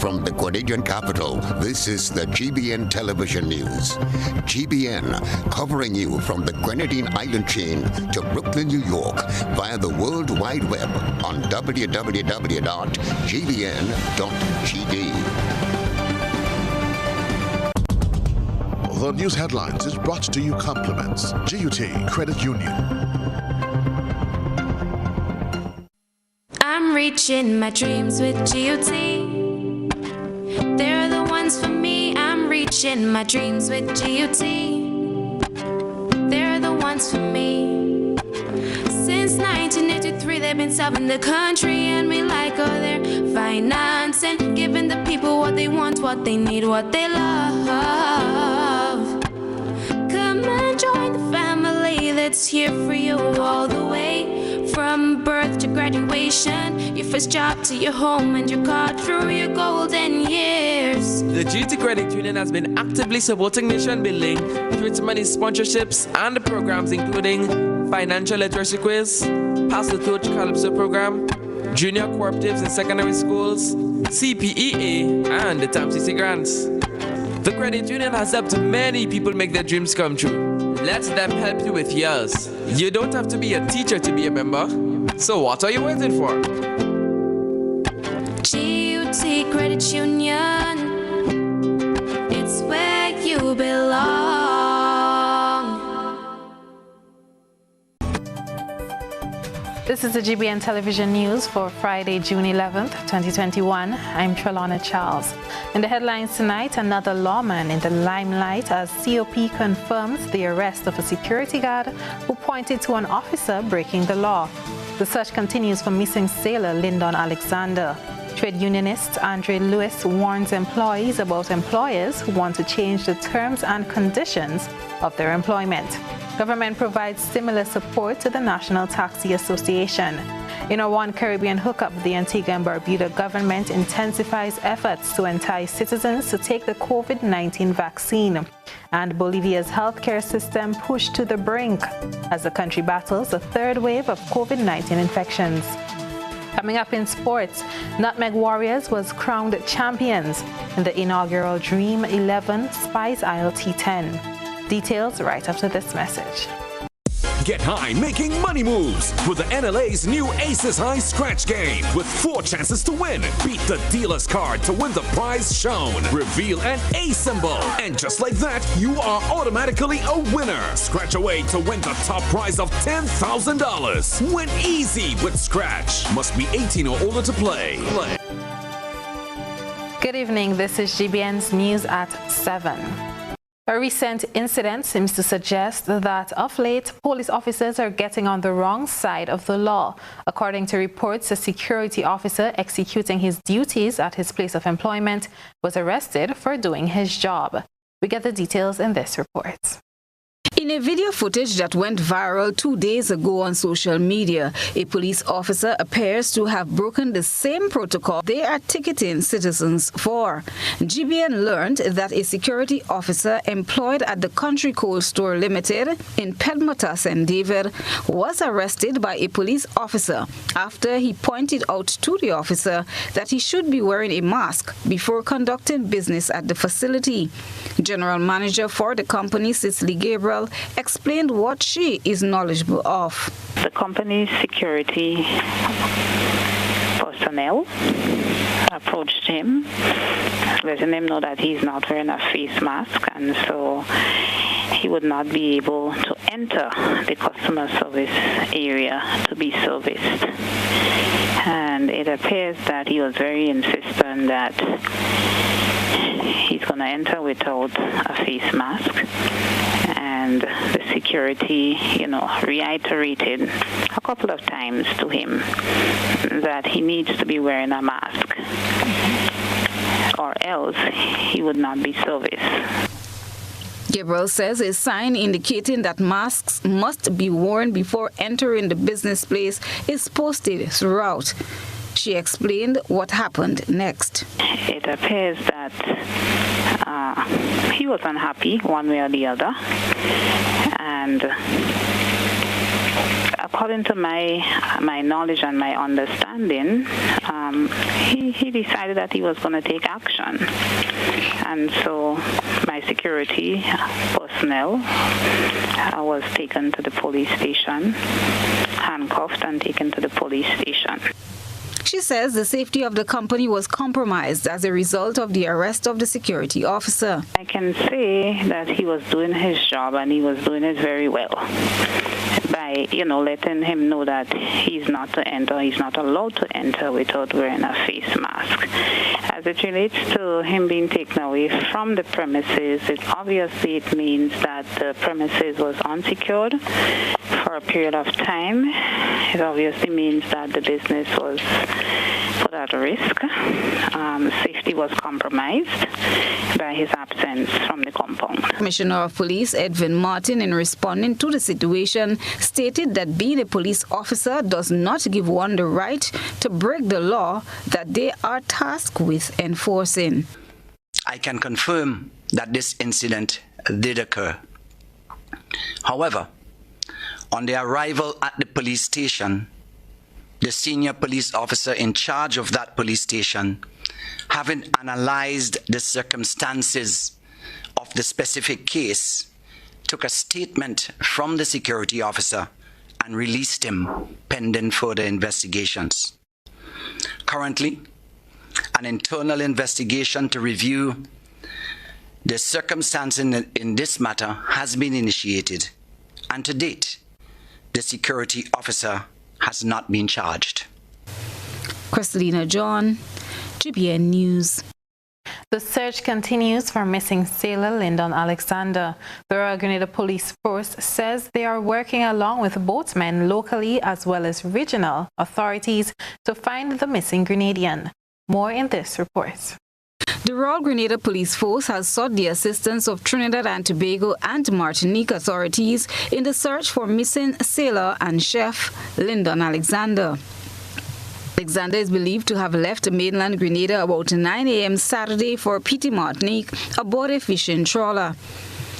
from the Grenadian capital, this is the GBN television news. GBN, covering you from the Grenadine Island chain to Brooklyn, New York, via the World Wide Web on www.gbn.gd. The news headlines is brought to you compliments GUT Credit Union. I'm reaching my dreams with GUT. They're the ones for me. I'm reaching my dreams with GUT. They're the ones for me. Since 1983, they've been serving the country, and we like all their financing, giving the people what they want, what they need, what they love. Come and join the family that's here for you all the way. From birth to graduation, your first job to your home, and your car through your golden years. The GT Credit Union has been actively supporting nation building through its many sponsorships and programs, including financial literacy quiz, Pass the Torch Calypso program, junior cooperatives in secondary schools, CPEA, and the TAMCC grants. The credit union has helped many people make their dreams come true. Let them help you with yours. You don't have to be a teacher to be a member. So what are you waiting for? GUT Credit Union, it's where you belong. This is the GBN television news for Friday, June 11th, 2021. I'm Trellona Charles. In the headlines tonight, another lawman in the limelight as COP confirms the arrest of a security guard who pointed to an officer breaking the law. The search continues for missing sailor Lyndon Alexander. Trade unionist Andre Lewis warns employees about employers who want to change the terms and conditions of their employment. Government provides similar support to the National Taxi Association. In a One Caribbean hookup, the Antigua and Barbuda government intensifies efforts to entice citizens to take the COVID-19 vaccine. And Bolivia's healthcare system pushed to the brink as the country battles a third wave of COVID-19 infections. Coming up in sports, Nutmeg Warriors was crowned champions in the inaugural Dream 11 Spice Isle T10. Details right after this message. Get high making money moves with the NLA's new Aces High Scratch game with 4 chances to win. Beat the dealer's card to win the prize shown. Reveal an A symbol. And just like that, you are automatically a winner. Scratch away to win the top prize of $10,000. Win easy with Scratch. Must be 18 or older to play. Good evening. This is GBN's News at 7. A recent incident seems to suggest that of late, police officers are getting on the wrong side of the law. According to reports, a security officer executing his duties at his place of employment was arrested for doing his job. We get the details in this report. In a video footage that went viral 2 days ago on social media, a police officer appears to have broken the same protocol they are ticketing citizens for. GBN learned that a security officer employed at the Country Cold Store Limited in Pedmota, St. David, was arrested by a police officer after he pointed out to the officer that he should be wearing a mask before conducting business at the facility. General Manager for the company, Cicely Gabriel, explained what she is knowledgeable of. The company's security personnel approached him, letting him know that he's not wearing a face mask, and so he would not be able to enter the customer service area to be serviced. And it appears that he was very insistent that he's going to enter without a face mask. And the security, reiterated a couple of times to him that he needs to be wearing a mask, or else he would not be serviced. Gabriel says a sign indicating that masks must be worn before entering the business place is posted throughout. She explained what happened next. It appears that he was unhappy one way or the other, and according to my knowledge and my understanding, he decided that he was going to take action. And so my security personnel was taken to the police station, handcuffed and taken to the police station. She says the safety of the company was compromised as a result of the arrest of the security officer. I can say that he was doing his job and he was doing it very well by, letting him know that he's not to enter, he's not allowed to enter without wearing a face mask. As it relates to him being taken away from the premises, it means that the premises was unsecured for a period of time. It obviously means that the business was put at risk. Safety was compromised by his absence from the compound. Commissioner of Police Edwin Martin, in responding to the situation, stated that being a police officer does not give one the right to break the law that they are tasked with enforcing. I can confirm that this incident did occur. However, on the arrival at the police station, the senior police officer in charge of that police station, having analyzed the circumstances of the specific case, took a statement from the security officer and released him pending further investigations. Currently, an internal investigation to review the circumstances in this matter has been initiated, and to date, the security officer has not been charged. Trellona John, GBN News. The search continues for missing sailor Lyndon Alexander. The Royal Grenada Police Force says they are working along with boatmen locally as well as regional authorities to find the missing Grenadian. More in this report. The Royal Grenada Police Force has sought the assistance of Trinidad and Tobago and Martinique authorities in the search for missing sailor and chef Lyndon Alexander. Alexander is believed to have left mainland Grenada about 9 a.m. Saturday for Petit Martinique aboard a fishing trawler.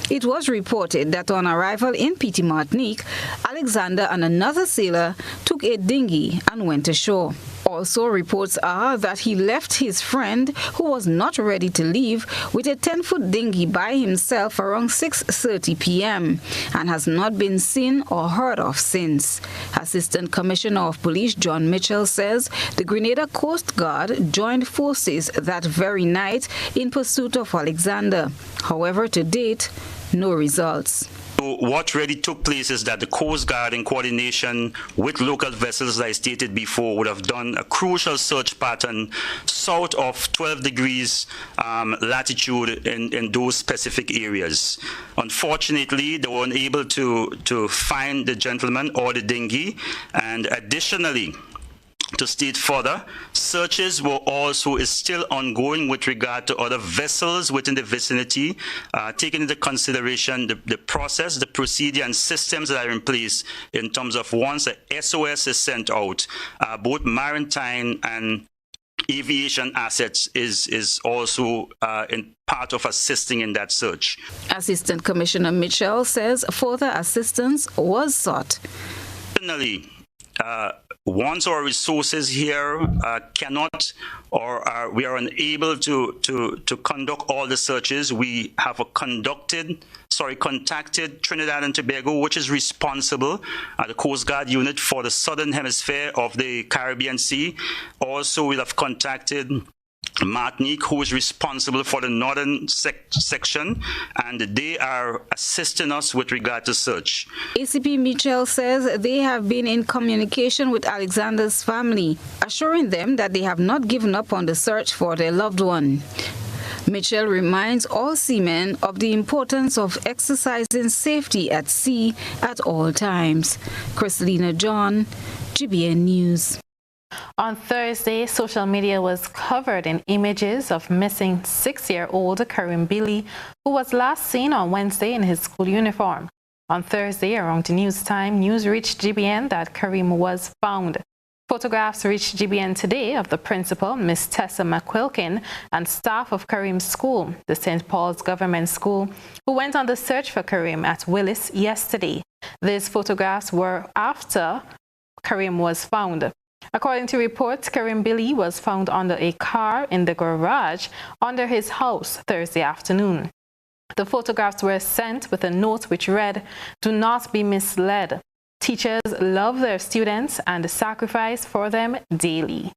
It was reported that on arrival in Petit Martinique, Alexander and another sailor took a dinghy and went ashore. Also, reports are that he left his friend, who was not ready to leave, with a 10-foot dinghy by himself around 6:30 p.m. and has not been seen or heard of since. Assistant Commissioner of Police John Mitchell says the Grenada Coast Guard joined forces that very night in pursuit of Alexander. However, to date, no results. So what really took place is that the Coast Guard, in coordination with local vessels, as I stated before, would have done a crucial search pattern south of 12 degrees latitude in those specific areas. Unfortunately, they were unable to find the gentleman or the dinghy, and additionally, to state further, searches is still ongoing with regard to other vessels within the vicinity, taking into consideration the process, the procedure and systems that are in place in terms of once a SOS is sent out, both maritime and aviation assets is also in part of assisting in that search. Assistant Commissioner Mitchell says further assistance was sought. Finally, once our resources here cannot or we are unable to conduct all the searches, we have contacted Trinidad and Tobago, which is responsible, the Coast Guard unit for the southern hemisphere of the Caribbean Sea. Also, we have contacted Martinique, who is responsible for the northern section, and they are assisting us with regard to search. ACP Mitchell says they have been in communication with Alexander's family, assuring them that they have not given up on the search for their loved one. Mitchell reminds all seamen of the importance of exercising safety at sea at all times. Trellona John, GBN News. On Thursday, social media was covered in images of missing 6-year-old Karim Billy, who was last seen on Wednesday in his school uniform. On Thursday, around the news time, news reached GBN that Karim was found. Photographs reached GBN today of the principal, Miss Tessa McQuilkin, and staff of Karim's school, the St. Paul's Government School, who went on the search for Karim at Willis yesterday. These photographs were after Karim was found. According to reports, Karim Billy was found under a car in the garage under his house Thursday afternoon. The photographs were sent with a note which read, "Do not be misled. Teachers love their students and sacrifice for them daily."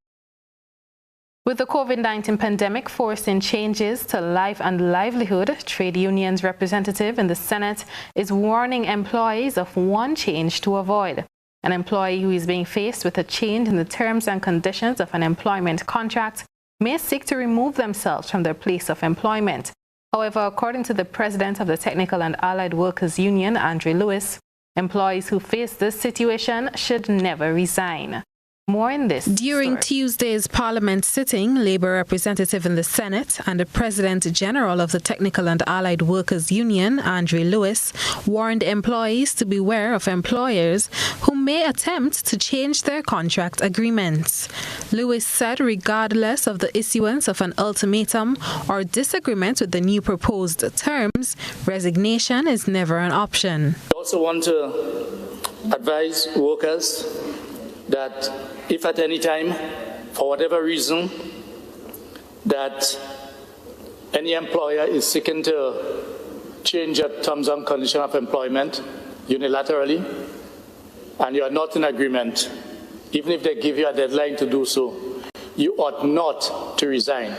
With the COVID-19 pandemic forcing changes to life and livelihood, trade unions representative in the Senate is warning employees of one change to avoid. An employee who is being faced with a change in the terms and conditions of an employment contract may seek to remove themselves from their place of employment. However, according to the president of the Technical and Allied Workers Union, Andre Lewis, employees who face this situation should never resign. More in this During story. Tuesday's Parliament sitting, Labour representative in the Senate and the President General of the Technical and Allied Workers Union, Andre Lewis, warned employees to beware of employers who may attempt to change their contract agreements. Lewis said regardless of the issuance of an ultimatum or disagreement with the new proposed terms, resignation is never an option. I also want to advise workers that if at any time, for whatever reason, that any employer is seeking to change your terms and conditions of employment unilaterally, and you are not in agreement, even if they give you a deadline to do so, you ought not to resign.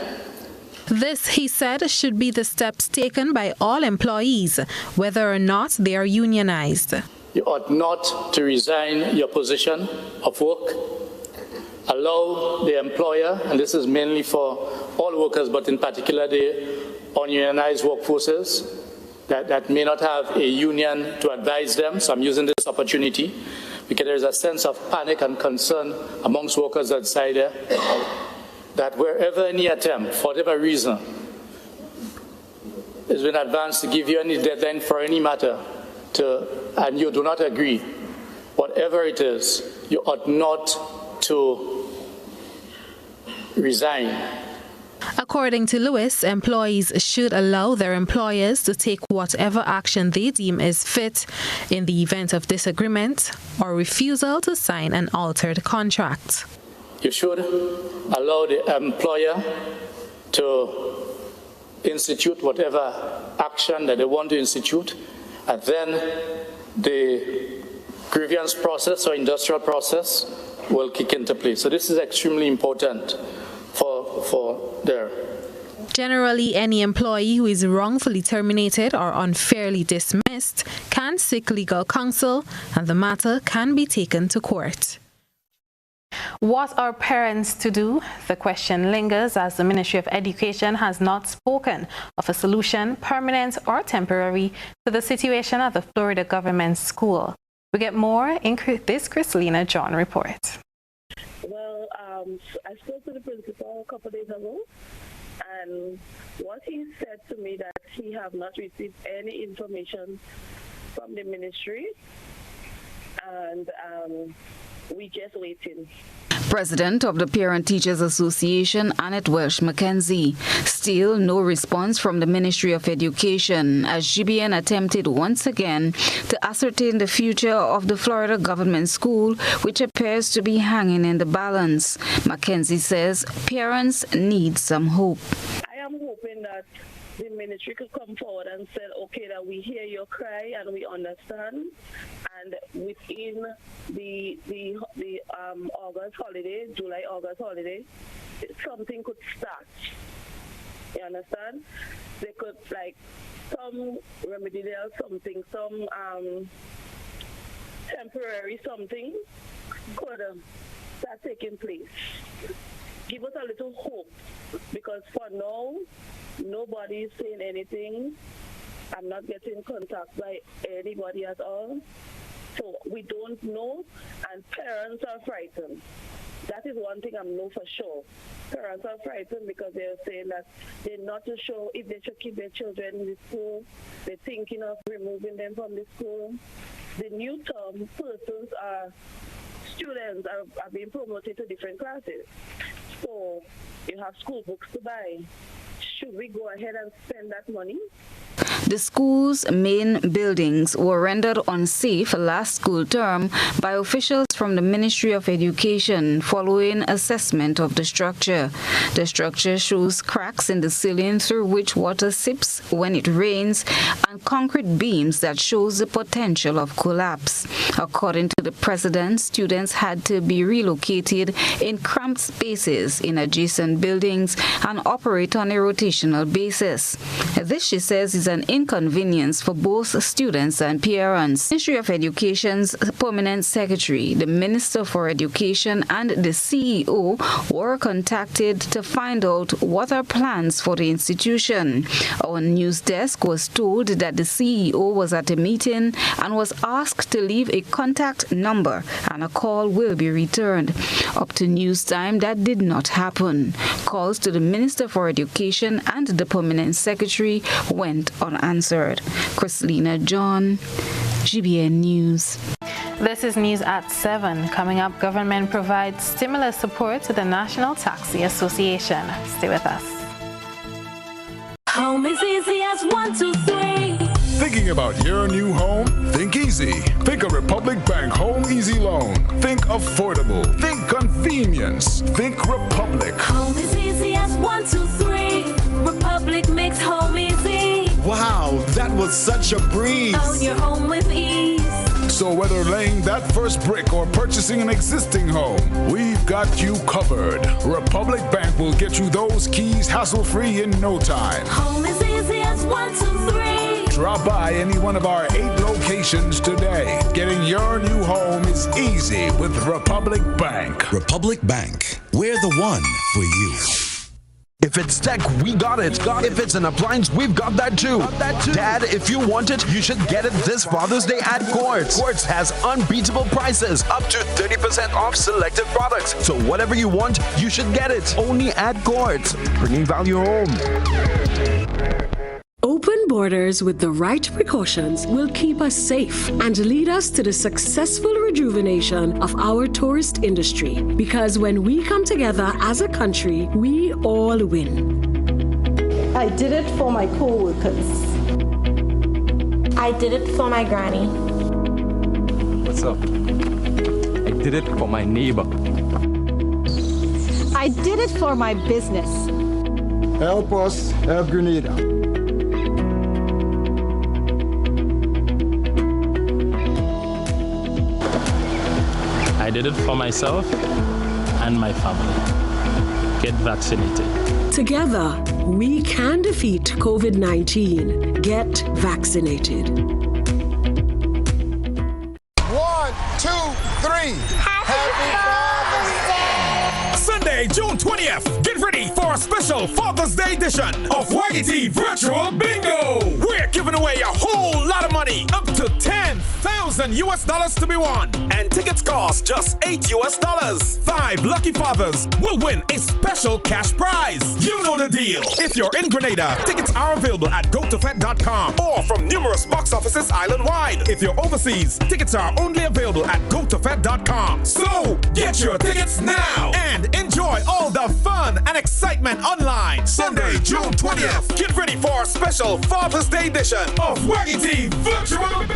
This, he said, should be the steps taken by all employees, whether or not they are unionized. You ought not to resign your position of work. Allow the employer, and this is mainly for all workers, but in particular the ununionized workforces that may not have a union to advise them. So I'm using this opportunity because there's a sense of panic and concern amongst workers outside there that wherever any attempt, for whatever reason, has been advanced to give you any deadline for any matter, and you do not agree, whatever it is, you ought not to resign. According to Lewis, employees should allow their employers to take whatever action they deem is fit in the event of disagreement or refusal to sign an altered contract. You should allow the employer to institute whatever action that they want to institute, and then the grievance process or industrial process will kick into place. So this is extremely important for there. Generally, any employee who is wrongfully terminated or unfairly dismissed can seek legal counsel, and the matter can be taken to court. What are parents to do? The question lingers as the Ministry of Education has not spoken of a solution, permanent or temporary, to the situation at the Florida government school. We get more in this Christelina John report. Well, I spoke to the principal a couple of days ago, and what he said to me that he have not received any information from the ministry, and we just waiting. President of the Parent Teachers Association, Annette Welsh McKenzie. Still no response from the Ministry of Education as GBN attempted once again to ascertain the future of the Florida government school, which appears to be hanging in the balance. McKenzie says parents need some hope. I am hoping that the ministry could come forward and say, okay, that we hear your cry and we understand, and within the August holiday, July-August holiday, something could start. You understand? They could, like, some remedial something, some temporary something could start taking place. Give us a little hope, because for now, nobody is saying anything. I'm not getting contact by anybody at all. So we don't know, and parents are frightened. That is one thing I know for sure. Parents are frightened because they're saying that they're not too sure if they should keep their children in the school. They're thinking of removing them from the school. The new term persons are students are being promoted to different classes. So you have school books to buy, should we go ahead and spend that money? The school's main buildings were rendered unsafe last school term by officials from the Ministry of Education following assessment of the structure. The structure shows cracks in the ceiling through which water seeps when it rains and concrete beams that shows the potential of collapse. According to the president, students had to be relocated in cramped spaces in adjacent buildings and operate on a rotational basis. This, she says, is an inconvenience for both students and parents. Ministry of Education's Permanent Secretary, the Minister for Education, and the CEO were contacted to find out what are plans for the institution. Our news desk was told that the CEO was at a meeting and was asked to leave a contact number and a call will be returned. Up to news time, that did not happen. Calls to the Minister for Education and the Permanent Secretary went unanswered. Chrislina John, GBN News. This is news at 7. Coming up, government provides stimulus support to the National Taxi Association. Stay with us. Home is easy as 1, 2, 3. Thinking about your new home? Think easy. Think a Republic Bank Home Easy Loan. Think affordable. Think convenience. Think Republic. Home is easy as 1, 2, 3. Republic makes home easy. Wow, that was such a breeze. Own your home with ease. So whether laying that first brick or purchasing an existing home, we've got you covered. Republic Bank will get you those keys hassle-free in no time. Home is easy as 1, 2, 3. Drop by any one of our 8 locations today. Getting your new home is easy with Republic Bank. Republic Bank, we're the one for you. If it's tech, we got it. If it's an appliance, we've got that too. Dad, if you want it, you should get it this Father's Day at Quartz. Quartz has unbeatable prices, up to 30% off selected products. So whatever you want, you should get it. Only at Quartz, bringing value home. Open borders with the right precautions will keep us safe and lead us to the successful rejuvenation of our tourist industry. Because when we come together as a country, we all win. I did it for my co-workers. I did it for my granny. What's up? I did it for my neighbor. I did it for my business. Help us help Grenada. I did it for myself and my family. Get vaccinated. Together, we can defeat COVID-19. Get vaccinated. 1, 2, 3. Happy Father's Day! Sunday, June 20th. Get ready for a special Father's Day edition of YT Virtual Bingo. We're giving away a whole lot of money, up to $10,000 to be won. And tickets cost just $8. 5 lucky fathers will win a special cash prize. You know the deal. If you're in Grenada, tickets are available at gotofed.com or from numerous box offices island-wide. If you're overseas, tickets are only available at gotofed.com. So get your tickets now and enjoy all the fun and excitement online. Sunday, June 20th. Get ready for a special Father's Day edition of YT Virtual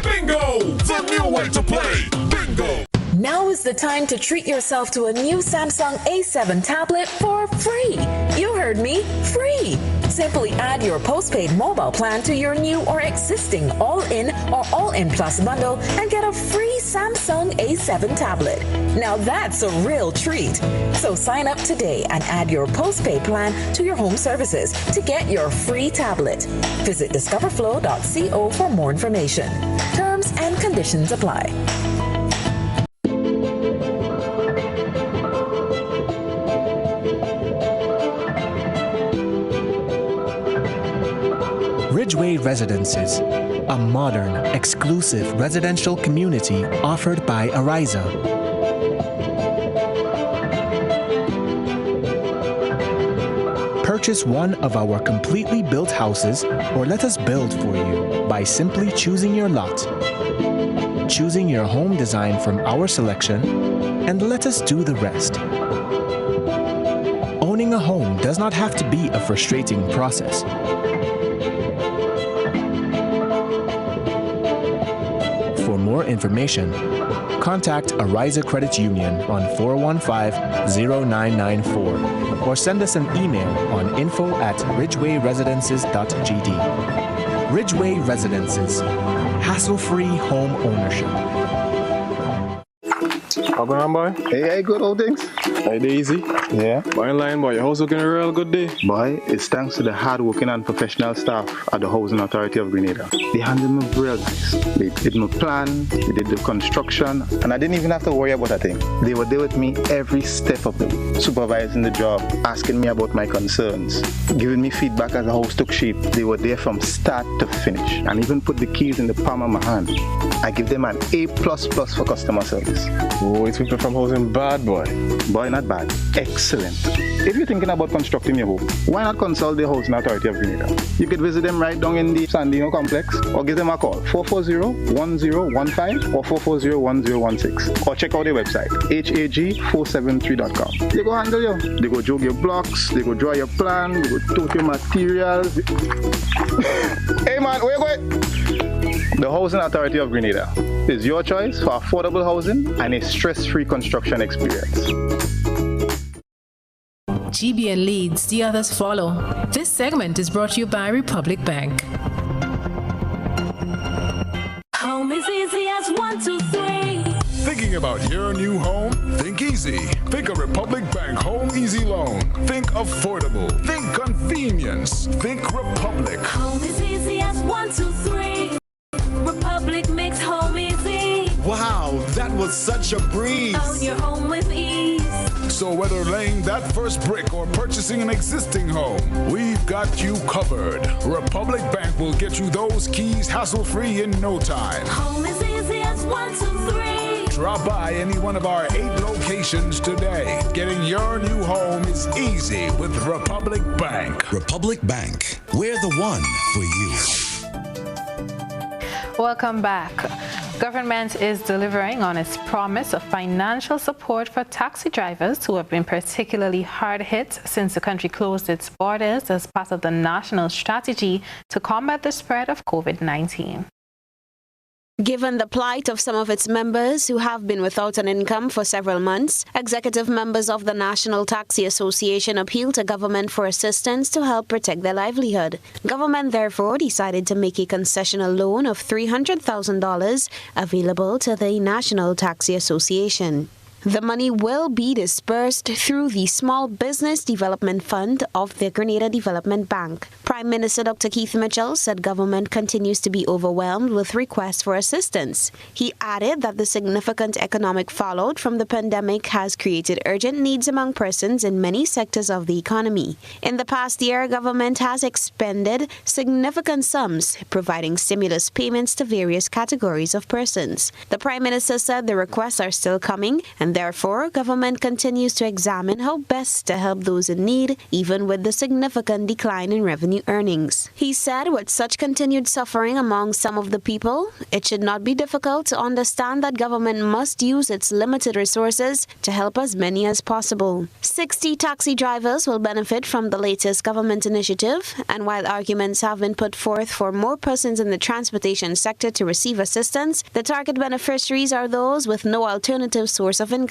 Bingo. The new way to play bingo. Now is the time to treat yourself to a new Samsung A7 tablet for free. You heard me, free. Simply add your postpaid mobile plan to your new or existing all-in or all-in plus bundle and get a free Samsung A7 tablet. Now that's a real treat. So sign up today and add your postpaid plan to your home services to get your free tablet. Visit discoverflow.co for more information. Terms and conditions apply. Ridgeway Residences, a modern, exclusive residential community offered by Ariza. Purchase one of our completely built houses or let us build for you by simply choosing your lot, choosing your home design from our selection, and let us do the rest. Owning Buying a home does not have to be a frustrating process. For more information, contact Ariza Credit Union on 415-0994 or send us an email on info@ridgewayresidences.gd. Ridgeway Residences, hassle-free home ownership. How going on, boy? Hey, good old things. Hey, Daisy. Yeah. Boy, in line, boy. Your house looking a real good day. Boy, it's thanks to the hard-working and professional staff at the Housing Authority of Grenada. They handled me real nice. They did my plan, they did the construction, and I didn't even have to worry about a thing. They were there with me every step of the way, supervising the job, asking me about my concerns, giving me feedback as the house took shape. They were there from start to finish, and even put the keys in the palm of my hand. I give them an A++ for customer service. Oh, it's people from housing bad, boy. Boy, not bad. Excellent. If you're thinking about constructing your home, why not consult the Housing Authority of Grenada? You could visit them right down in the Sandino complex or give them a call, 440-1015 or 440-1016. Or check out their website, hag473.com. They go handle you. They go jog your blocks, they go draw your plan, they go tote your materials. Hey man, where you going? The Housing Authority of Grenada is your choice for affordable housing and a stress-free construction experience. GBN leads, the others follow. This segment is brought to you by Republic Bank. Home is easy as 1, 2, 3. Thinking about your new home? Think easy. Think a Republic Bank Home Easy Loan. Think affordable. Think convenience. Think Republic. Home is easy as 1, 2, 3. Republic makes home easy. Wow, that was such a breeze. Own your home with ease. So whether laying that first brick or purchasing an existing home, we've got you covered. Republic Bank will get you those keys hassle-free in no time. Home is easy as 1, 2, 3. Drop by any one of our 8 locations today. Getting your new home is easy with Republic Bank. Republic Bank, we're the one for you. Welcome back. Government is delivering on its promise of financial support for taxi drivers who have been particularly hard hit since the country closed its borders as part of the national strategy to combat the spread of COVID-19. Given the plight of some of its members who have been without an income for several months, executive members of the National Taxi Association appealed to government for assistance to help protect their livelihood. Government therefore decided to make a concessional loan of $300,000 available to the National Taxi Association. The money will be dispersed through the Small Business Development Fund of the Grenada Development Bank. Prime Minister Dr. Keith Mitchell said government continues to be overwhelmed with requests for assistance. He added that the significant economic fallout from the pandemic has created urgent needs among persons in many sectors of the economy. In the past year, government has expended significant sums, providing stimulus payments to various categories of persons. The Prime Minister said the requests are still coming, and therefore, government continues to examine how best to help those in need, even with the significant decline in revenue earnings. He said with such continued suffering among some of the people, it should not be difficult to understand that government must use its limited resources to help as many as possible. 60 taxi drivers will benefit from the latest government initiative, and while arguments have been put forth for more persons in the transportation sector to receive assistance, the target beneficiaries are those with no alternative source of income.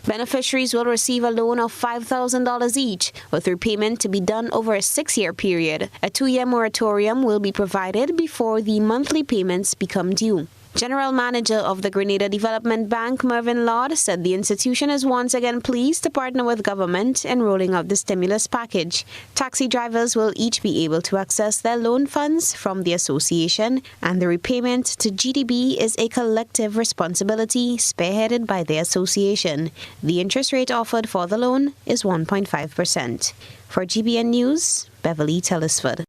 Beneficiaries will receive a loan of $5,000 each, with repayment to be done over a 6-year period. A 2-year moratorium will be provided before the monthly payments become due. General Manager of the Grenada Development Bank, Mervyn Lord, said the institution is once again pleased to partner with government in rolling out the stimulus package. Taxi drivers will each be able to access their loan funds from the association, and the repayment to GDB is a collective responsibility spearheaded by the association. The interest rate offered for the loan is 1.5%. For GBN News, Beverly Tellisford.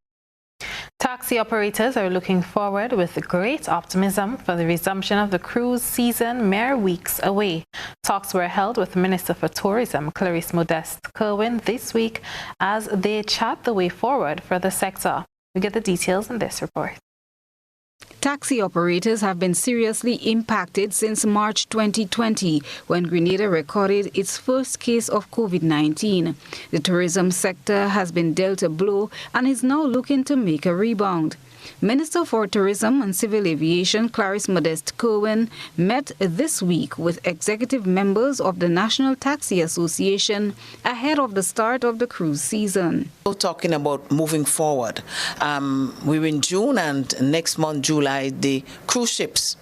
Taxi operators are looking forward with great optimism for the resumption of the cruise season mere weeks away. Talks were held with Minister for Tourism, Clarice Modeste Kerwin, this week as they chat the way forward for the sector. We get the details in this report. Taxi operators have been seriously impacted since March 2020, when Grenada recorded its first case of COVID-19. The tourism sector has been dealt a blow and is now looking to make a rebound. Minister for Tourism and Civil Aviation Clarice Modeste Kerwin met this week with executive members of the National Taxi Association ahead of the start of the cruise season. We're talking about moving forward. We're in June, and next month, July, the cruise ships,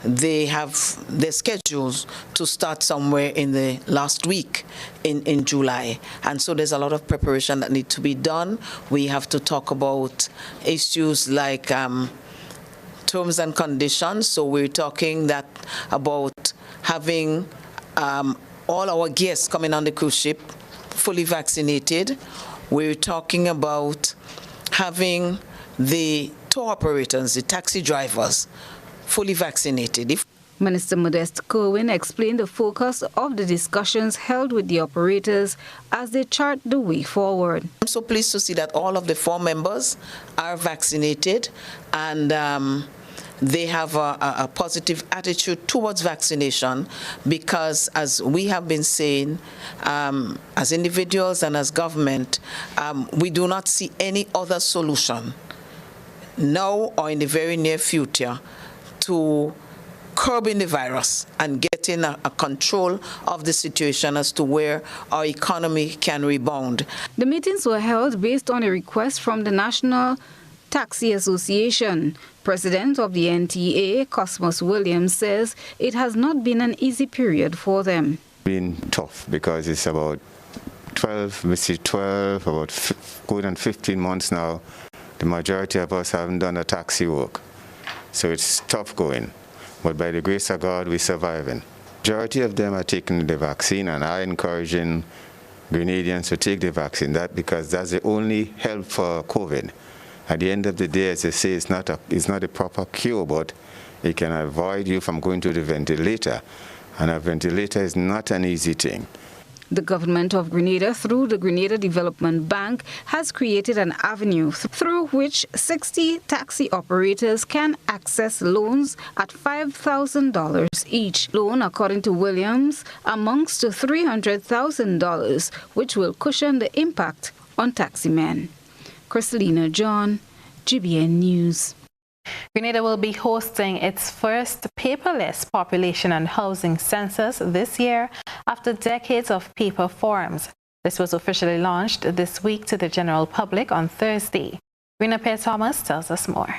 they have their schedules to start somewhere in the last week in July. And so there's a lot of preparation that needs to be done. We have to talk about issues like terms and conditions. So we're talking about having all our guests coming on the cruise ship fully vaccinated. We're talking about having the tour operators, the taxi drivers, fully vaccinated. Minister Modeste Kerwin explained the focus of the discussions held with the operators as they chart the way forward. I'm so pleased to see that all of the 4 members are vaccinated, and they have a positive attitude towards vaccination, because as we have been saying, as individuals and as government, we do not see any other solution now or in the very near future to curbing the virus and getting a control of the situation as to where our economy can rebound. The meetings were held based on a request from the National Taxi Association. President of the NTA, Cosmos Williams, says it has not been an easy period for them. Been tough because it's about 12, going on 15 months now. The majority of us haven't done a taxi work. So it's tough going, but by the grace of God, we're surviving. Majority of them are taking the vaccine, and I'm encouraging Grenadians to take the vaccine, because that's the only help for COVID. At the end of the day, as they say, it's not a proper cure, but it can avoid you from going to the ventilator, and a ventilator is not an easy thing. The government of Grenada, through the Grenada Development Bank, has created an avenue through which 60 taxi operators can access loans at $5,000 each. Loan, according to Williams, amounts to $300,000, which will cushion the impact on taximen. Christelina John, GBN News. Grenada will be hosting its first paperless population and housing census this year after decades of paper forms. This was officially launched this week to the general public on Thursday. Rena Pear Thomas tells us more.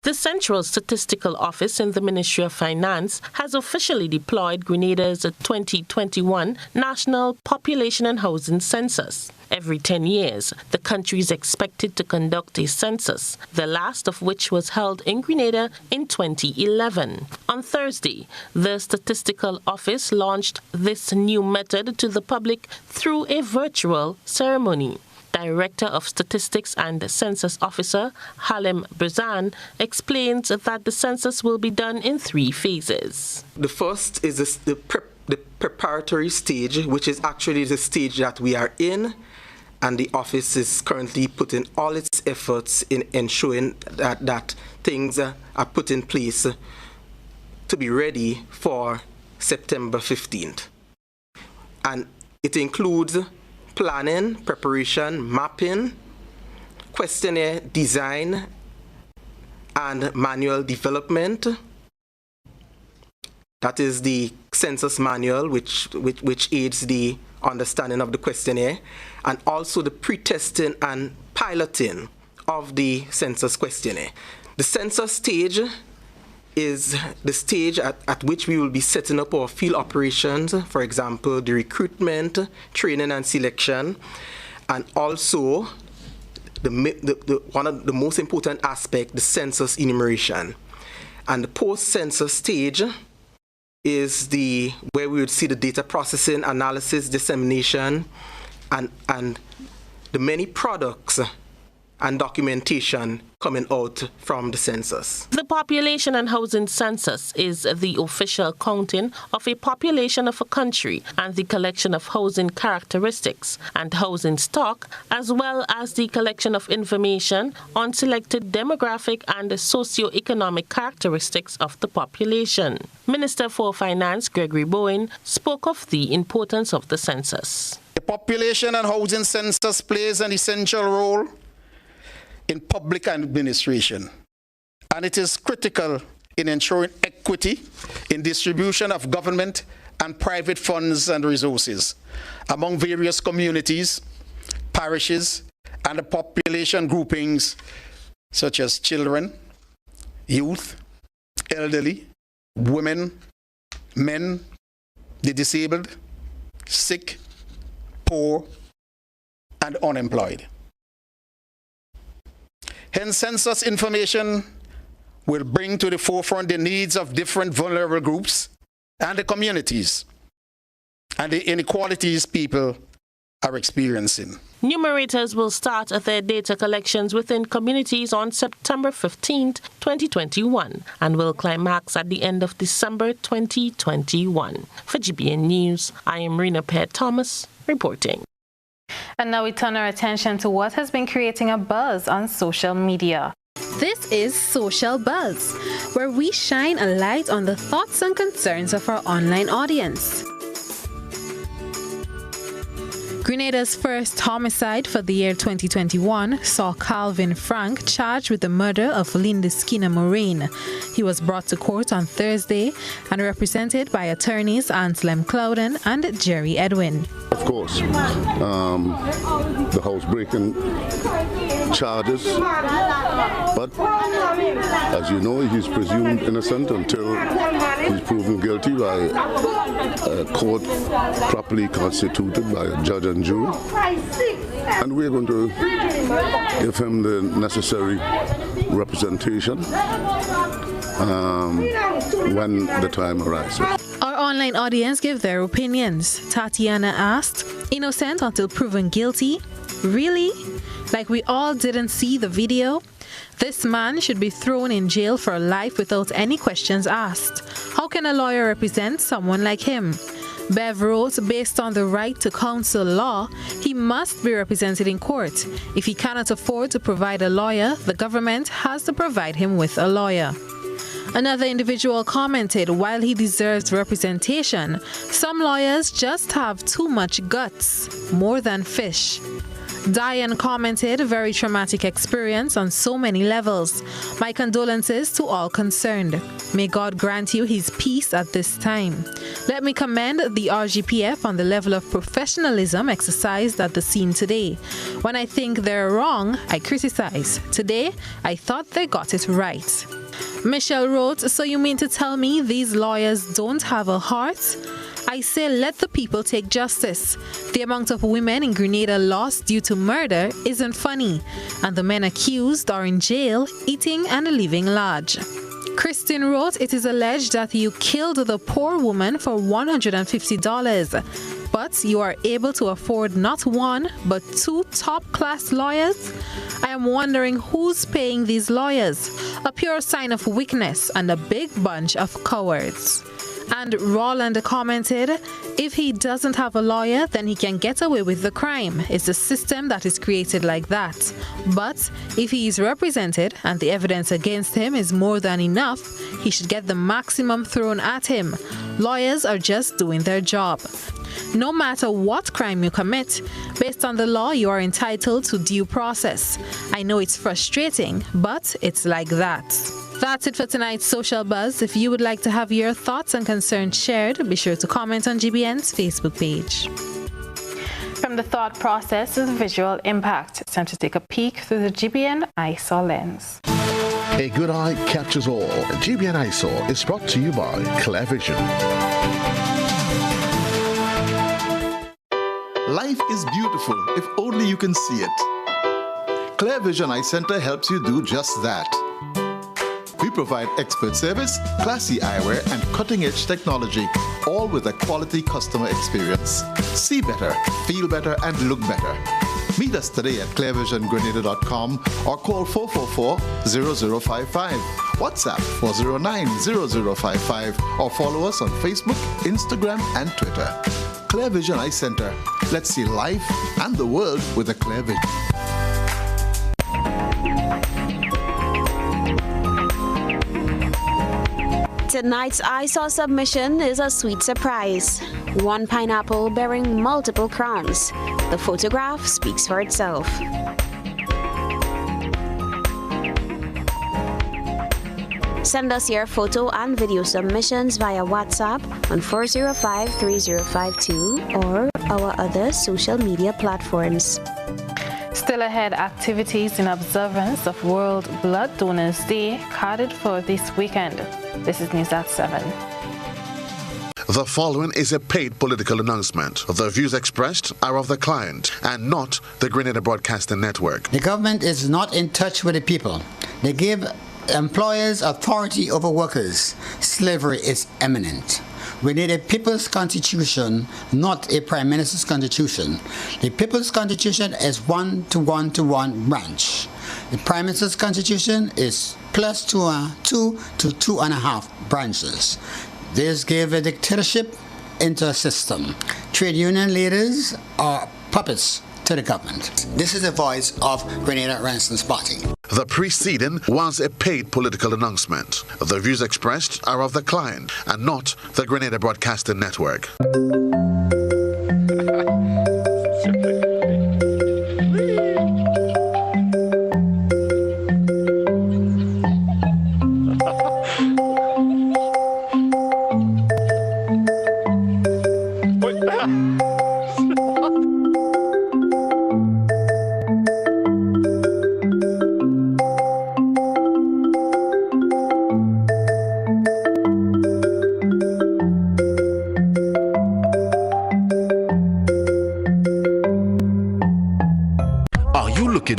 The Central Statistical Office in the Ministry of Finance has officially deployed Grenada's 2021 National Population and Housing Census. Every 10 years, the country is expected to conduct a census, the last of which was held in Grenada in 2011. On Thursday, the Statistical Office launched this new method to the public through a virtual ceremony. Director of Statistics and Census Officer Halim Brzan explains that the census will be done in 3 phases. The first is the preparatory stage, which is actually the stage that we are in, and the office is currently putting all its efforts in ensuring that things are put in place to be ready for September 15th. And it includes planning, preparation, mapping, questionnaire design, and manual development. That is the census manual, which aids the understanding of the questionnaire, and also the pre-testing and piloting of the census questionnaire. The census stage is the stage at which we will be setting up our field operations, for example, the recruitment, training and selection, and also one of the most important aspect, the census enumeration. And the post-census stage is where we would see the data processing, analysis, dissemination, and the many products and documentation coming out from the census. The Population and Housing Census is the official counting of a population of a country and the collection of housing characteristics and housing stock, as well as the collection of information on selected demographic and socio-economic characteristics of the population. Minister for Finance Gregory Bowen spoke of the importance of the census. The Population and Housing Census plays an essential role in public administration, and it is critical in ensuring equity in distribution of government and private funds and resources among various communities, parishes, and the population groupings such as children, youth, elderly, women, men, the disabled, sick, poor, and unemployed. Hence, census information will bring to the forefront the needs of different vulnerable groups and the communities and the inequalities people are experiencing. Numerators will start their data collections within communities on September 15, 2021, and will climax at the end of December 2021. For GBN News, I am Rena Pear-Thomas reporting. And now we turn our attention to what has been creating a buzz on social media. This is Social Buzz, where we shine a light on the thoughts and concerns of our online audience. Grenada's first homicide for the year 2021 saw Calvin Frank charged with the murder of Linda Skinner Moraine. He was brought to court on Thursday and represented by attorneys Anselm Clouden and Jerry Edwin. Of course, the housebreaking charges, but as you know, he's presumed innocent until he's proven guilty by a court properly constituted by a judge and jury, and we're going to give him the necessary representation when the time arises. Our online audience gave their opinions. Tatiana asked, innocent until proven guilty? Really? Like we all didn't see the video? This man should be thrown in jail for life without any questions asked. How can a lawyer represent someone like him? Bev wrote, based on the right to counsel law, he must be represented in court. If he cannot afford to provide a lawyer, the government has to provide him with a lawyer. Another individual commented, while he deserves representation, some lawyers just have too much guts, more than fish. Diane commented, very traumatic experience on so many levels. My condolences to all concerned. May God grant you his peace at this time. Let me commend the RGPF on the level of professionalism exercised at the scene today. When I think they're wrong, I criticize. Today, I thought they got it right. Michelle wrote, so you mean to tell me these lawyers don't have a heart? I say let the people take justice. The amount of women in Grenada lost due to murder isn't funny, and the men accused are in jail, eating and living large. Christine wrote, it is alleged that you killed the poor woman for $150, but you are able to afford not one, but two top-class lawyers? I am wondering who's paying these lawyers. A pure sign of weakness and a big bunch of cowards. And Roland commented, if he doesn't have a lawyer, then he can get away with the crime. It's the system that is created like that. But if he is represented and the evidence against him is more than enough, he should get the maximum thrown at him. Lawyers are just doing their job. No matter what crime you commit, based on the law, you are entitled to due process. I know it's frustrating, but it's like that. That's it for tonight's Social Buzz. If you would like to have your thoughts and concerns shared, be sure to comment on GBN's Facebook page. From the thought process to the visual impact, it's time to take a peek through the GBN eyesore lens. A good eye catches all. GBN eyesore is brought to you by Clear Vision. Life is beautiful if only you can see it. Clear Vision Eye Center helps you do just that. We provide expert service, classy eyewear, and cutting-edge technology, all with a quality customer experience. See better, feel better, and look better. Meet us today at clearvisiongrenada.com or call 444-0055, WhatsApp 409-0055, or follow us on Facebook, Instagram, and Twitter. Clear Vision Eye Center. Let's see life and the world with a clear vision. Tonight's ISAW submission is a sweet surprise. One pineapple bearing multiple crowns. The photograph speaks for itself. Send us your photo and video submissions via WhatsApp on 405-3052 or our other social media platforms. Still ahead, activities in observance of World Blood Donors Day carded for this weekend. This is News at 7. The following is a paid political announcement. The views expressed are of the client and not the Grenada Broadcasting Network. The government is not in touch with the people. They give employers authority over workers. Slavery is imminent. We need a people's constitution, not a prime minister's constitution. The people's constitution is 1-to-1-to-1 branch. The prime minister's constitution is plus 2 to 2.5 branches. This gave a dictatorship into a system. Trade union leaders are puppets to the government. This is the voice of Grenada Renaissance Party. The preceding was a paid political announcement. The views expressed are of the client and not the Grenada Broadcasting Network.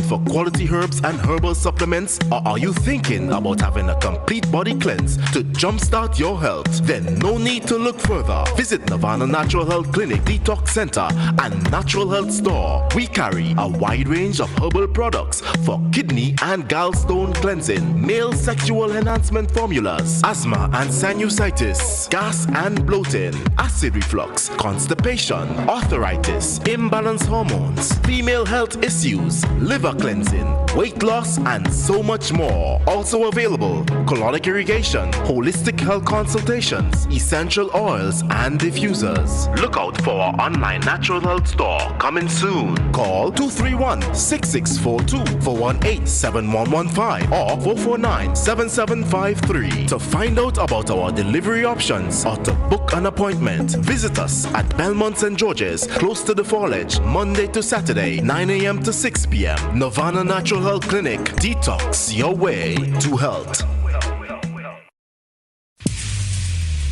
For quality herbs and herbal supplements, or are you thinking about having a complete body cleanse to jumpstart your health? Then no need to look further. Visit Nirvana Natural Health Clinic, Detox Center, and Natural Health Store. We carry a wide range of herbal products for kidney and gallstone cleansing, male sexual enhancement formulas, asthma and sinusitis, gas and bloating, acid reflux, constipation, arthritis, imbalanced hormones, female health issues, liver cleansing, weight loss, and so much more. Also available, colonic irrigation, holistic health consultations, essential oils, and diffusers. Look out for our online natural health store coming soon. Call 231-6642 418-7115 or 449-7753 to find out about our delivery options or to book an appointment. Visit us at Belmont St. George's, close to the Fallage, Monday to Saturday, 9 a.m. to 6 p.m. Nirvana Natural Health Clinic. Detox your way to health.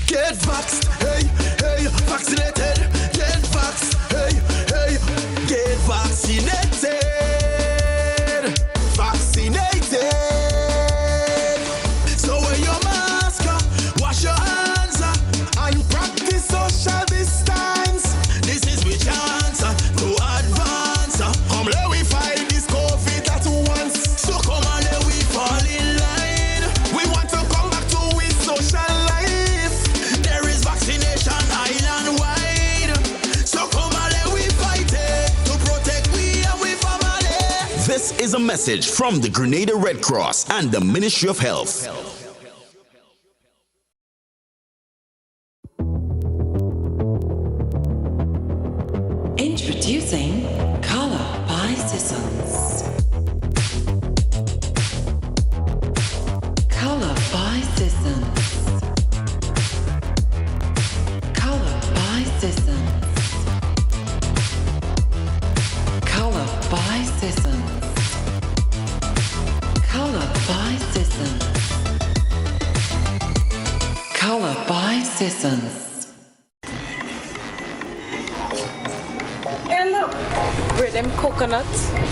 Get vaxxed, hey, hey, vaccinated. Get vaxxed, hey, hey, get vaccinated. Vaccinated. So wear your mask, wash your hands, and practice social distance. This is we chance to advance. Come let we fight this COVID at once. So come on, let we fall in line. We want to come back to with social life. There is vaccination island-wide. So come on, let we fight it to protect we and we family. This is a message from the Grenada Red Cross and the Ministry of Health. Introducing Color by Sissons. Color by Sissons. Color by Sissons. Color by Sissons. Color by Sissons. Color by Sissons. Where them cook coconut,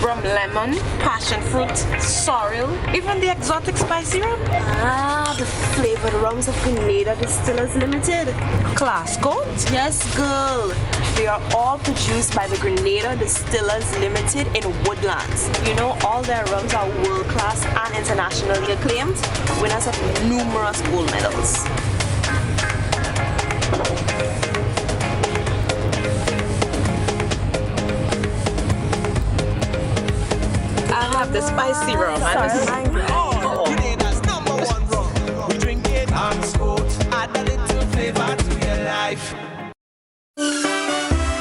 rum lemon, passion fruit, sorrel, even the exotic spice syrup. Ah, the flavored rums of Grenada Distillers Limited. Class codes? Yes, girl. They are all produced by the Grenada Distillers Limited in Woodlands. You know, all their rums are world-class and internationally acclaimed, winners of numerous gold medals. I'll have the spice syrup. Grenada's #1 rum. We drink it on sport. Add a little flavor to your life.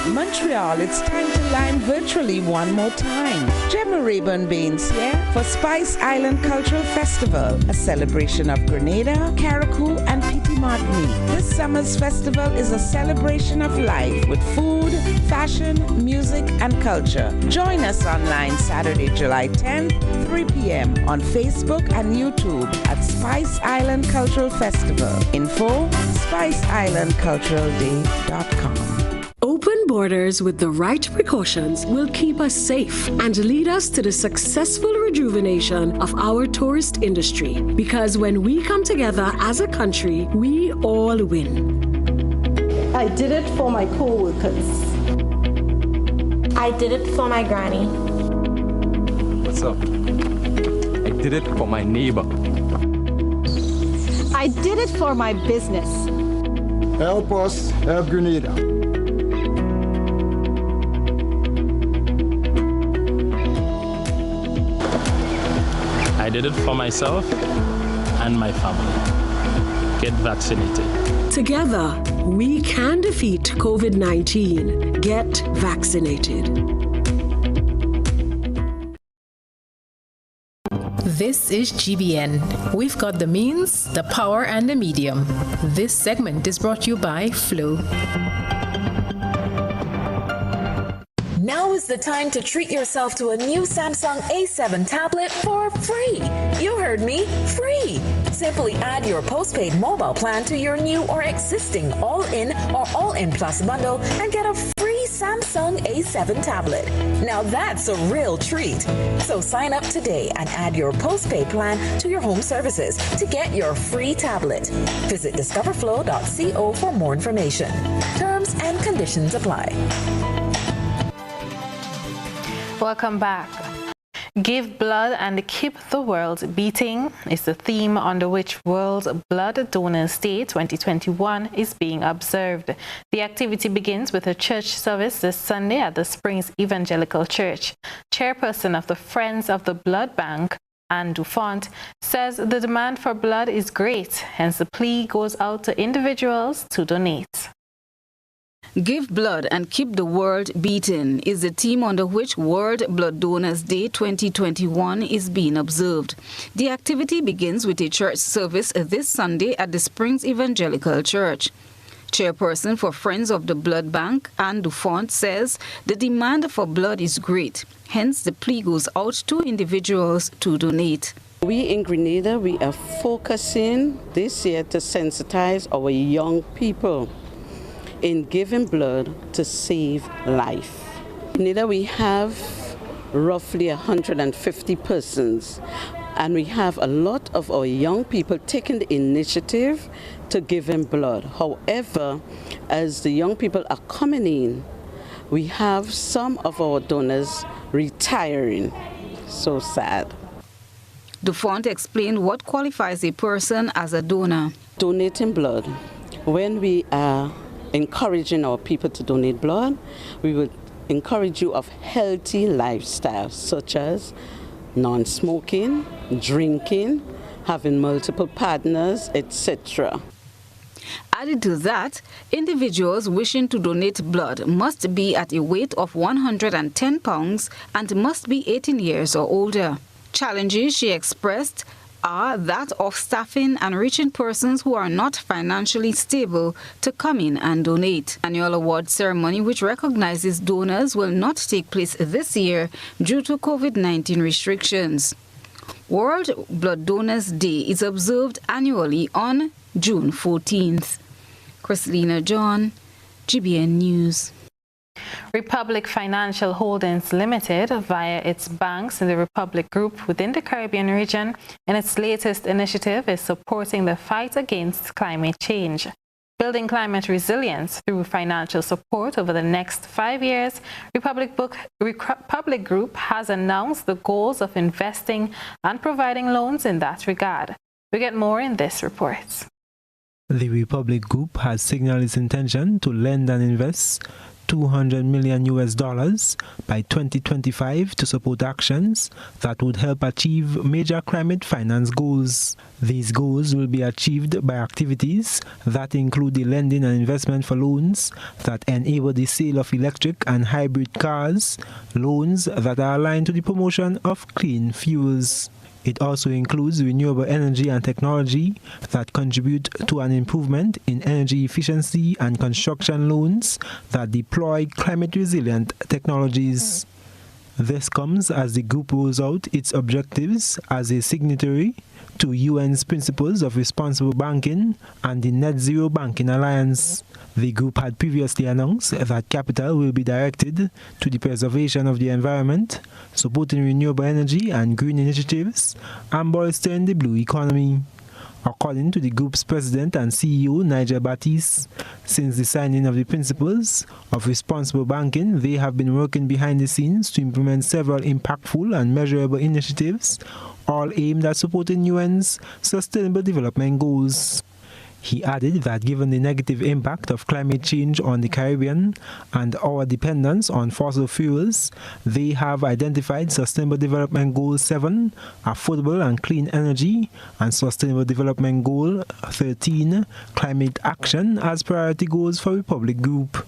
Montreal, it's time to line virtually one more time. Gemma Rayburn Baines here for Spice Island Cultural Festival, a celebration of Grenada, Carriacou, and Petit Martini. This summer's festival is a celebration of life with food, fashion, music, and culture. Join us online Saturday, July 10th, 3 p.m. on Facebook and YouTube at Spice Island Cultural Festival. Info, spiceislandculturalday.com. Open borders with the right precautions will keep us safe and lead us to the successful rejuvenation of our tourist industry. Because when we come together as a country, we all win. I did it for my co-workers. I did it for my granny. What's up? I did it for my neighbor. I did it for my business. Help us help Grenada. I did it for myself and my family. Get vaccinated. Together, we can defeat COVID-19. Get vaccinated. This is GBN. We've got the means, the power, and the medium. This segment is brought to you by Flow. Now is the time to treat yourself to a new Samsung A7 tablet for free. You heard me, free. Simply add your postpaid mobile plan to your new or existing all-in or all-in plus bundle and get a free Samsung A7 tablet. Now that's a real treat. So sign up today and add your postpaid plan to your home services to get your free tablet. Visit discoverflow.co for more information. Terms and conditions apply. Welcome back. Give blood and keep the world beating is the theme under which World Blood Donors Day 2021 is being observed. The activity begins with a church service this Sunday at the Springs Evangelical Church. Chairperson of the Friends of the Blood Bank, Anne Dufont, says the demand for blood is great, hence the plea goes out to individuals to donate. Give blood and keep the world beating is the theme under which World Blood Donors Day 2021 is being observed. The activity begins with a church service this Sunday at the Springs Evangelical Church. Chairperson for Friends of the Blood Bank, Anne Dufont, says the demand for blood is great. Hence, the plea goes out to individuals to donate. We in Grenada, we are focusing this year to sensitize our young people in giving blood to save life. In Grenada, we have roughly 150 persons, and we have a lot of our young people taking the initiative to give in blood. However, as the young people are coming in, we have some of our donors retiring. So sad. Dufont explained what qualifies a person as a donor. Donating blood. When we are encouraging our people to donate blood, we would encourage you of healthy lifestyles such as non-smoking, drinking, having multiple partners, etc. Added to that, individuals wishing to donate blood must be at a weight of 110 pounds and must be 18 years or older. Challenges she expressed are that of staffing and reaching persons who are not financially stable to come in and donate. Annual award ceremony which recognizes donors will not take place this year due to COVID-19 restrictions. World Blood Donors Day is observed annually on June 14th. Christina John, GBN News. Republic Financial Holdings Limited, via its banks in the Republic Group within the Caribbean region, in its latest initiative is supporting the fight against climate change. Building climate resilience through financial support over the next 5 years, Republic Group has announced the goals of investing and providing loans in that regard. We get more in this report. The Republic Group has signaled its intention to lend and invest $200 million by 2025 to support actions that would help achieve major climate finance goals. These goals will be achieved by activities that include the lending and investment for loans that enable the sale of electric and hybrid cars, loans that are aligned to the promotion of clean fuels. It also includes renewable energy and technology that contribute to an improvement in energy efficiency and construction loans that deploy climate-resilient technologies. This comes as the group rolls out its objectives as a signatory to UN's Principles of Responsible Banking and the Net Zero Banking Alliance. The group had previously announced that capital will be directed to the preservation of the environment, supporting renewable energy and green initiatives, and bolstering the blue economy. According to the group's president and CEO, Nigel Baptiste, since the signing of the Principles of Responsible Banking, they have been working behind the scenes to implement several impactful and measurable initiatives, all aimed at supporting UN's Sustainable Development Goals. He added that given the negative impact of climate change on the Caribbean and our dependence on fossil fuels, they have identified Sustainable Development Goal 7, Affordable and Clean Energy, and Sustainable Development Goal 13, Climate Action, as priority goals for Republic Group.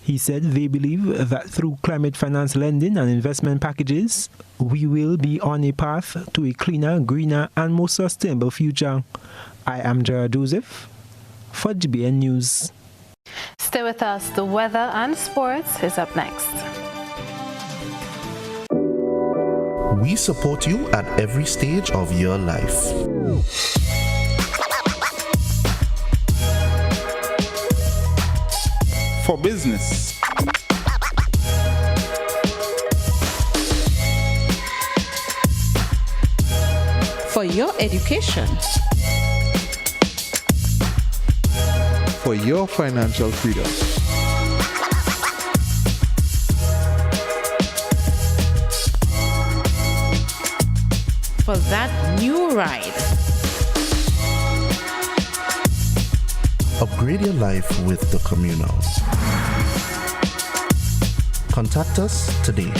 He said they believe that through climate finance lending and investment packages, we will be on a path to a cleaner, greener, and more sustainable future. I am Gerard Joseph for GBN News. Stay with us. The weather and sports is up next. We support you at every stage of your life. For business, for your education, for your financial freedom, for that new ride. Upgrade your life with the Communal. Contact us today.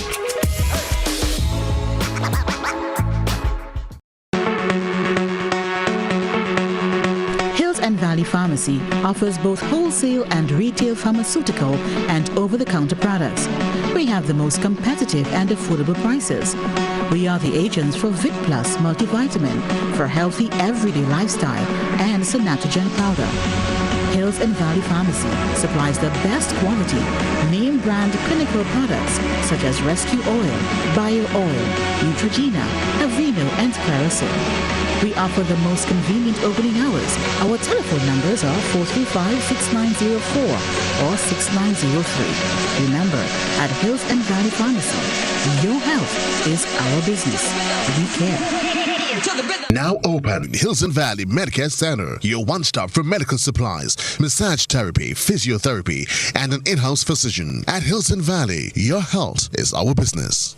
Hills and Valley Pharmacy offers both wholesale and retail pharmaceutical and over-the-counter products. We have the most competitive and affordable prices. We are the agents for Vit Plus multivitamin for healthy everyday lifestyle and Sanatogen powder. Hills and Valley Pharmacy supplies the best quality, name brand clinical products such as Rescue Oil, Bio Oil, Neutrogena, Aveeno, and Clarisil. We offer the most convenient opening hours. Our telephone numbers are 435-6904 or 6903. Remember, at Hills and Valley Pharmacy, your health is our business. We care. Now open, Hills and Valley Medicare Center, your one-stop for medical supplies, massage therapy, physiotherapy, and an in-house physician. At Hills and Valley, your health is our business.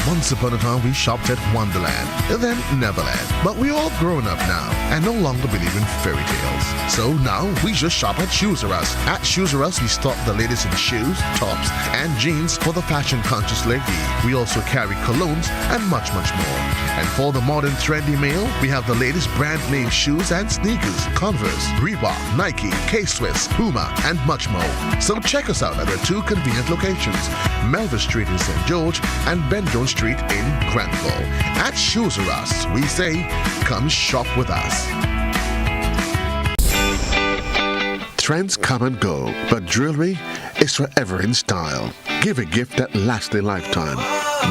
Once upon a time, we shopped at Wonderland, and then Neverland. But we're all grown up now and no longer believe in fairy tales. So now we just shop at Shoes R Us. At Shoes R Us, we stock the latest in shoes, tops, and jeans for the fashion-conscious lady. We also carry colognes and much, much more. And for the modern trendy male, we have the latest brand-name shoes and sneakers, Converse, Reebok, Nike, K-Swiss, Puma, and much more. So check us out at our two convenient locations, Melville Street in St. George and Ben Jones Street in Granville. At Shoes R Us, we say, come shop with us. Trends come and go, but jewelry is forever in style. Give a gift that lasts a lifetime.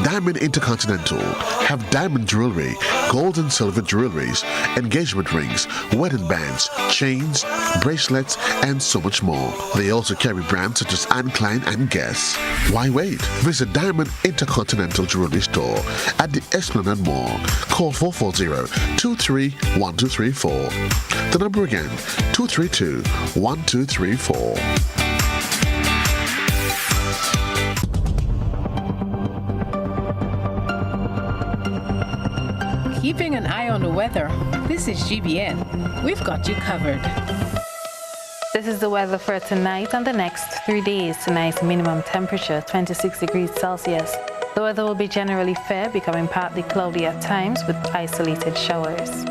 Diamond Intercontinental have diamond jewelry, gold and silver jewelries, engagement rings, wedding bands, chains, bracelets, and so much more. They also carry brands such as Anne Klein and Guess. Why wait? Visit Diamond Intercontinental Jewelry Store at the Esplanade Mall. Call 440-231234. The number again, 232-1234. Keeping an eye on the weather, this is GBN. We've got you covered. This is the weather for tonight and the next 3 days. Tonight's minimum temperature, 26 degrees Celsius. The weather will be generally fair, becoming partly cloudy at times with isolated showers.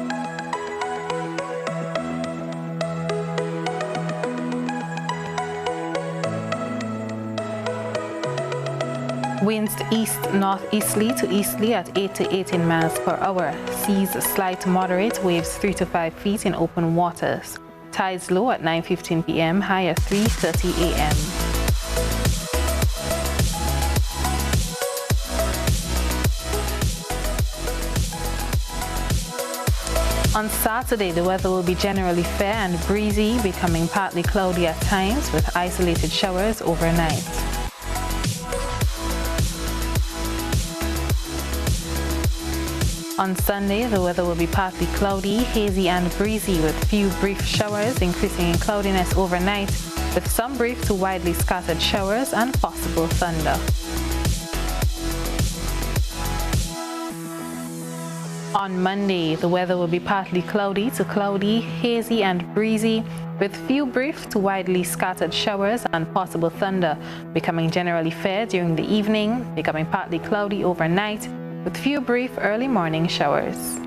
Winds east-northeasterly to easterly at 8 to 18 miles per hour. Seas slight to moderate, waves 3 to 5 feet in open waters. Tides low at 9:15 p.m., high at 3:30 a.m. On Saturday, the weather will be generally fair and breezy, becoming partly cloudy at times with isolated showers overnight. On Sunday, the weather will be partly cloudy, hazy and breezy with few brief showers, increasing in cloudiness overnight with some brief to widely scattered showers and possible thunder. On Monday, the weather will be partly cloudy to cloudy, hazy and breezy with few brief to widely scattered showers and possible thunder, becoming generally fair during the evening, becoming partly cloudy overnight with few brief early morning showers.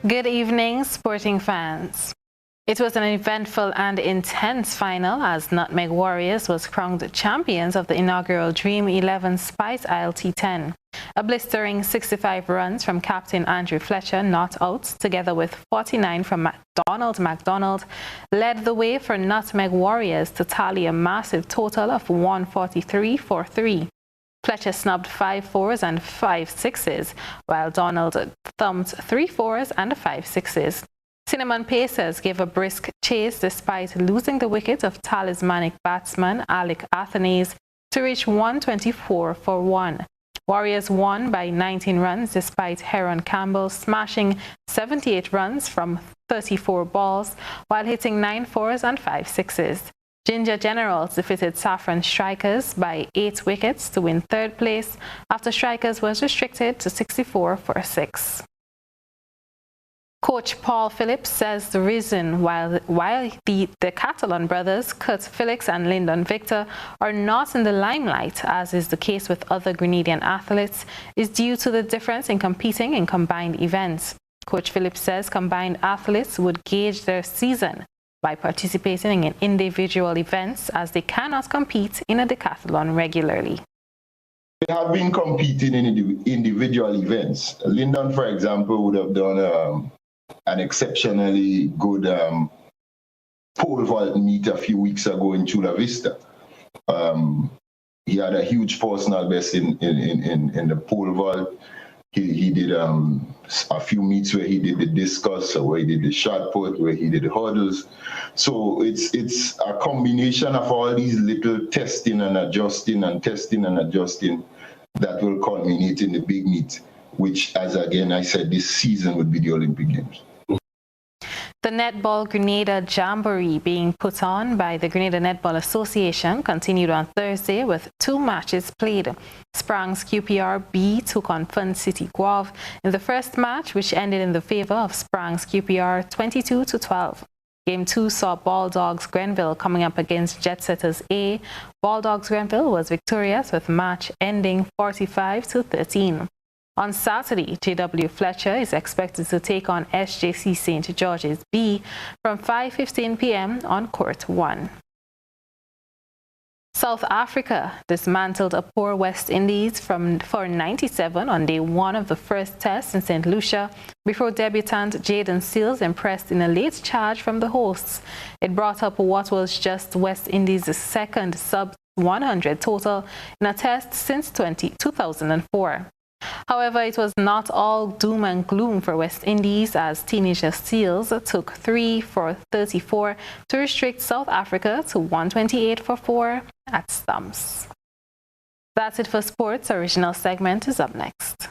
Good evening, sporting fans. It was an eventful and intense final as Nutmeg Warriors was crowned champions of the inaugural Dream 11 Spice Isle T10. A blistering 65 runs from Captain Andrew Fletcher not out, together with 49 from Donald McDonald, led the way for Nutmeg Warriors to tally a massive total of 143 for 3. Fletcher snubbed 5 fours and 5 sixes, while Donald thumped 3 fours and 5 sixes. Cinnamon Pacers gave a brisk chase despite losing the wicket of talismanic batsman Alec Athanaze to reach 124 for 1. Warriors won by 19 runs despite Heron Campbell smashing 78 runs from 34 balls while hitting 9 fours and 5 sixes. Ginger Generals defeated Saffron Strikers by 8 wickets to win third place after Strikers was restricted to 64 for 6. Coach Paul Phillips says the reason why the Catalan brothers, Kurt Felix and Lyndon Victor, are not in the limelight, as is the case with other Grenadian athletes, is due to the difference in competing in combined events. Coach Phillips says combined athletes would gauge their season by participating in individual events, as they cannot compete in a decathlon regularly. They have been competing in individual events. Lyndon, for example, would have done an exceptionally good pole vault meet a few weeks ago in Chula Vista. He had a huge personal best in the pole vault. He did a few meets where he did the discus, where he did the shot put, where he did the hurdles. So it's a combination of all these little testing and adjusting that will culminate in the big meet, which, as again I said, this season would be the Olympic Games. The Netball Grenada Jamboree being put on by the Grenada Netball Association continued on Thursday with 2 matches played. Sprang's QPR B took on Fun City Guelph in the first match, which ended in the favor of Sprang's QPR 22-12. Game 2 saw Bulldogs Grenville coming up against Jet Setters A. Bulldogs Grenville was victorious with match ending 45-13. On Saturday, J.W. Fletcher is expected to take on SJC St. George's B from 5:15 p.m. on Court 1. South Africa dismantled a poor West Indies for 97 on day one of the first test in St. Lucia before debutant Jaden Seals impressed in a late charge from the hosts. It brought up what was just West Indies' second sub-100 total in a test since 2004. However, it was not all doom and gloom for West Indies as teenager Seals took 3 for 34 to restrict South Africa to 128 for 4 at stumps. That's it for sports. Original segment is up next.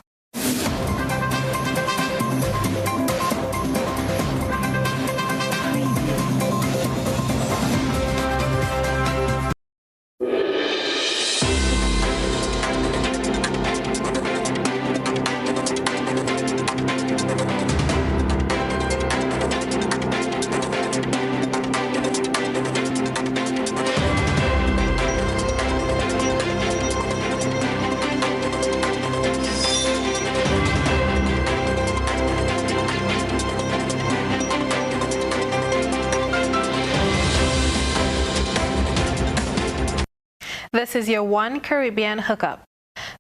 This is your One Caribbean hookup.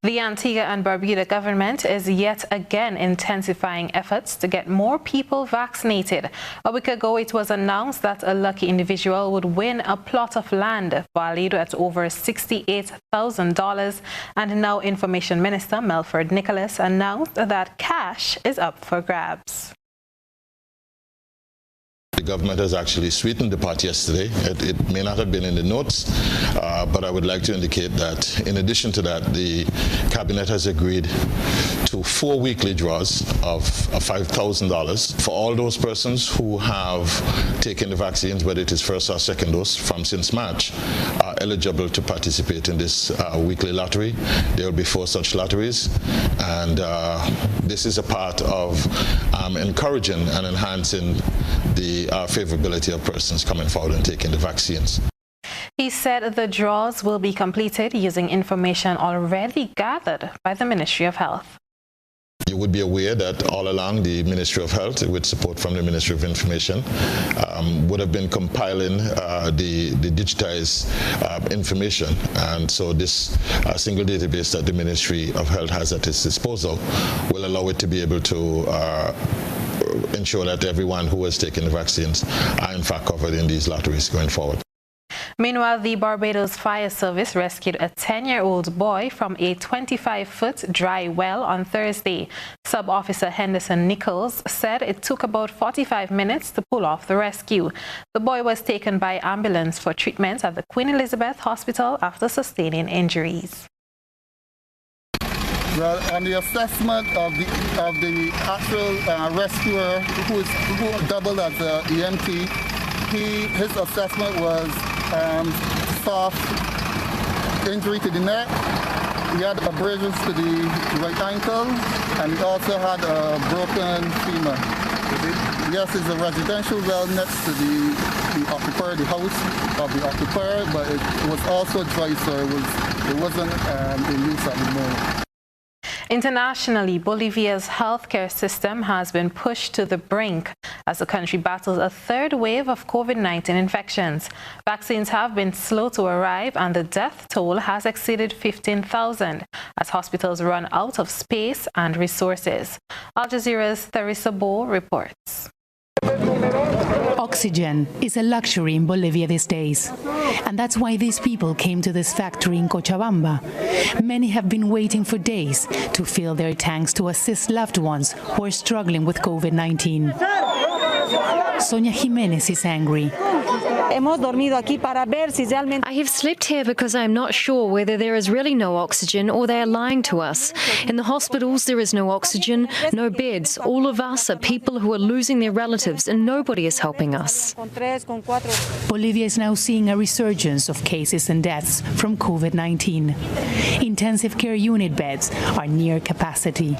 The Antigua and Barbuda government is yet again intensifying efforts to get more people vaccinated. A week ago, it was announced that a lucky individual would win a plot of land valued at over $68,000. And now Information Minister Melford Nicholas announced that cash is up for grabs. The government has actually sweetened the pot yesterday. It may not have been in the notes, but I would like to indicate that in addition to that, the Cabinet has agreed to 4 weekly draws of $5,000 for all those persons who have taken the vaccines, whether it is first or second dose, from since March, are eligible to participate in this weekly lottery. There will be 4 such lotteries, and this is a part of encouraging and enhancing the favorability of persons coming forward and taking the vaccines. He said the draws will be completed using information already gathered by the Ministry of Health. You would be aware that all along the Ministry of Health, with support from the Ministry of Information, would have been compiling the digitized information. And so this single database that the Ministry of Health has at its disposal will allow it to be able to ensure that everyone who has taken the vaccines are in fact covered in these lotteries going forward. Meanwhile, the Barbados Fire Service rescued a 10-year-old boy from a 25-foot dry well on Thursday. Sub-Officer Henderson Nichols said it took about 45 minutes to pull off the rescue. The boy was taken by ambulance for treatment at the Queen Elizabeth Hospital after sustaining injuries. Well, on the assessment of the actual rescuer who doubled as an EMT, his assessment was soft injury to the neck. He had abrasions to the right ankle, and he also had a broken femur. Yes, it's a residential well next to the occupier, the house of the occupier, but it was also dry, so it wasn't in use at the moment. Internationally, Bolivia's healthcare system has been pushed to the brink as the country battles a third wave of COVID-19 infections. Vaccines have been slow to arrive and the death toll has exceeded 15,000 as hospitals run out of space and resources. Al Jazeera's Theresa Bo reports. Oxygen is a luxury in Bolivia these days, and that's why these people came to this factory in Cochabamba. Many have been waiting for days to fill their tanks to assist loved ones who are struggling with COVID-19. Sonia Jimenez is angry. I have slept here because I am not sure whether there is really no oxygen or they are lying to us. In the hospitals, there is no oxygen, no beds. All of us are people who are losing their relatives and nobody is helping us. Bolivia is now seeing a resurgence of cases and deaths from COVID-19. Intensive care unit beds are near capacity.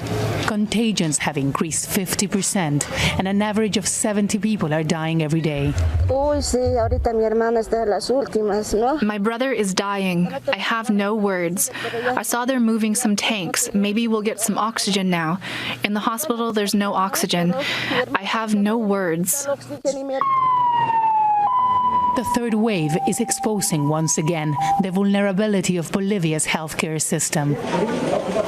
Contagions have increased 50% and an average of 70 people are dying every day. My brother is dying. I have no words. I saw they're moving some tanks. Maybe we'll get some oxygen now. In the hospital, there's no oxygen. I have no words. The third wave is exposing once again the vulnerability of Bolivia's healthcare system.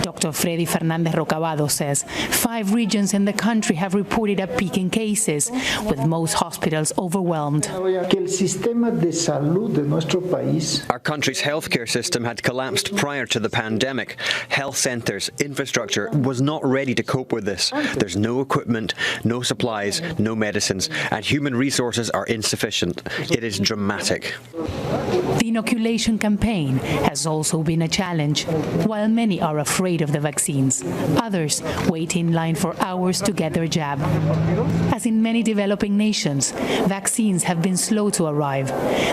Dr. Freddy Fernandez Rocabado says 5 regions in the country have reported a peak in cases, with most hospitals overwhelmed. Our country's healthcare system had collapsed prior to the pandemic. Health centres, infrastructure was not ready to cope with this. There's no equipment, no supplies, no medicines, and human resources are insufficient. It is dramatic. The inoculation campaign has also been a challenge. While many are afraid of the vaccines, others wait in line for hours to get their jab. As in many developing nations, vaccines have been slow to arrive.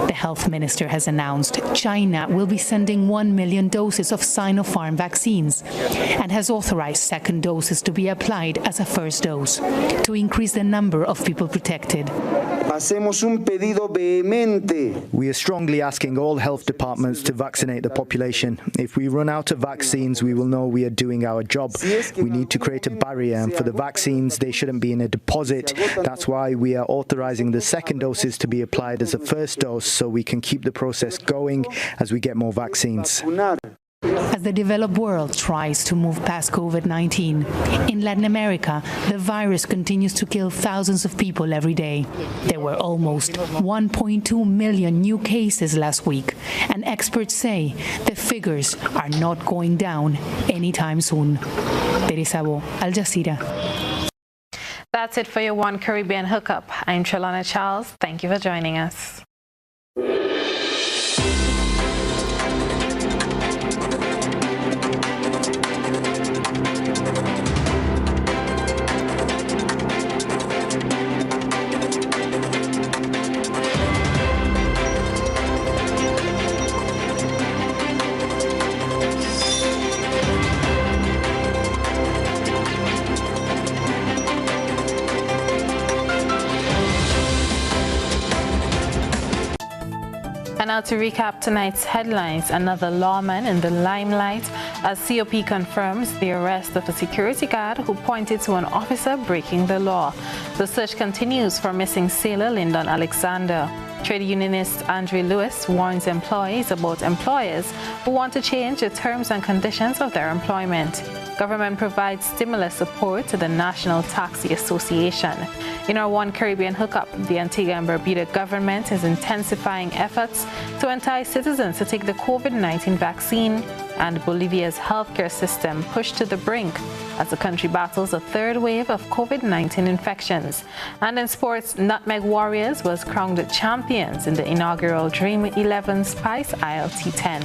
The health minister has announced China will be sending 1 million doses of Sinopharm vaccines and has authorized second doses to be applied as a first dose to increase the number of people protected. We are strongly asking all health departments to vaccinate the population. If we run out of vaccines, we will know we are doing our job. We need to create a barrier, and for the vaccines, they shouldn't be in a deposit. That's why we are authorizing the second doses to be applied as a first dose, so we can keep the process going as we get more vaccines. As the developed world tries to move past COVID-19, in Latin America, the virus continues to kill thousands of people every day. There were almost 1.2 million new cases last week, and experts say the figures are not going down anytime soon. Teresa Bo, Al Jazeera. That's it for your One Caribbean Hookup. I'm Trellona Charles. Thank you for joining us. And now to recap tonight's headlines. Another lawman in the limelight as COP confirms the arrest of a security guard who pointed to an officer breaking the law. The search continues for missing sailor Lyndon Alexander. Trade unionist Andrew Lewis warns employees about employers who want to change the terms and conditions of their employment. Government provides stimulus support to the National Taxi Association. In our One Caribbean Hookup, the Antigua and Barbuda government is intensifying efforts to entice citizens to take the COVID-19 vaccine, and Bolivia's healthcare system pushed to the brink as the country battles a third wave of COVID-19 infections. And in sports, Nutmeg Warriors was crowned champions in the inaugural Dream 11 Spice ILT10.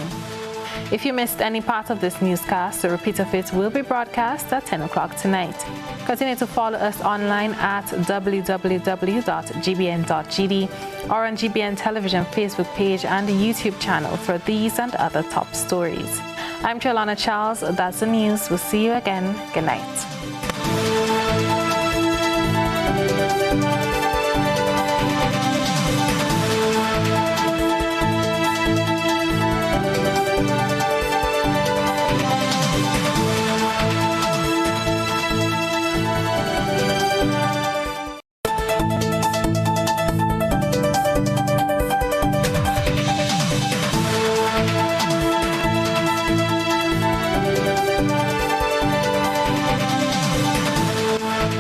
If you missed any part of this newscast, a repeat of it will be broadcast at 10 o'clock tonight. Continue to follow us online at www.gbn.gd or on GBN Television Facebook page and the YouTube channel for these and other top stories. I'm Trellona Charles. That's the news. We'll see you again. Good night.